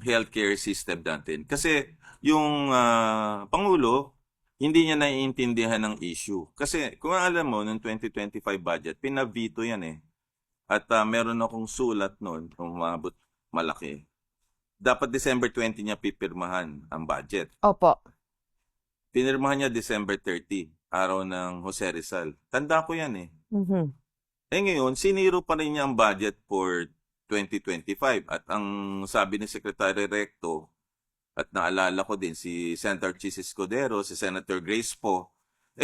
healthcare system natin. Kasi yung Pangulo, hindi niya naiintindihan ng issue. Kasi kung alam mo, noong 2025 budget, pinavito yan eh. At meron akong sulat noon, kung umabot malaki. Dapat December 20 niya pipirmahan ang budget. Opo. Pinirmahan niya December 30, araw ng Jose Rizal. Tanda ko yan eh. Mhm. Eh ngayon, siniro pa rin niya ang budget for 2025. At ang sabi ni Secretary Recto, at naalala ko din si Senator Chis Escudero, si Senator Grace Poe,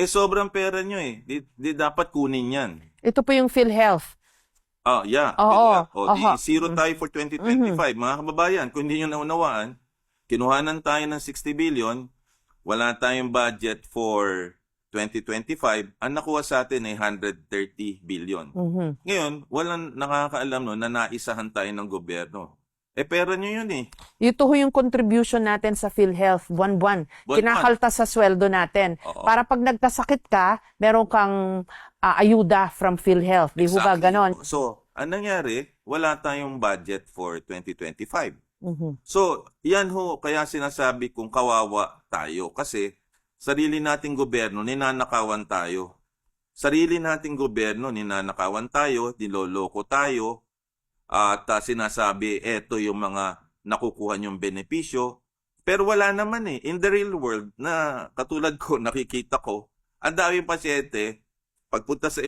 sobrang pera nyo eh. Di dapat kunin yan. Ito po yung PhilHealth. Yeah. Oo. Di zero tayo for 2025. Mga kababayan, kung hindi nyo naunawaan, kinuhanan tayo ng 60 billion, wala tayong budget for 2025, ang nakuha sa atin ay 130 billion. Mhm. Ngayon, walang nakakaalam no, na naisahan tayo ng gobyerno. Pera nyo yun eh. Ito ho yung contribution natin sa PhilHealth, buwan-buwan. Buwan-buwan. Kinakaltas sa sweldo natin. Oo. Para pag nagkasakit ka, meron kang ayuda from PhilHealth. Di ho ba Exactly. ganon? So, ang nangyari, wala tayong budget for 2025. Mhm. So, yan ho, kaya sinasabi kong kawawa tayo. Kasi, sarili nating gobyerno, ninanakawan tayo. Sarili nating gobyerno, ninanakawan tayo, niloloko tayo, at sinasabi, eto yung mga nakukuha niyong benepisyo. Pero wala naman eh. In the real world, na katulad ko, nakikita ko, ang daming pasyente, pagpunta sa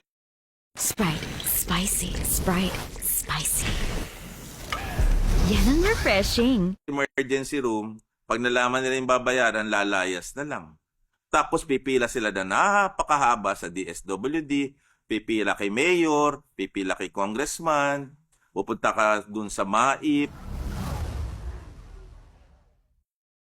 Sprite, spicy. Sprite, spicy. Yan ang refreshing. emergency room, pag nalaman nila yung babayaran, lalayas na lang. Tapos pipila sila na napakahaba sa DSWD, pipila kay mayor, pipila kay congressman, pupunta ka dun sa MAIP,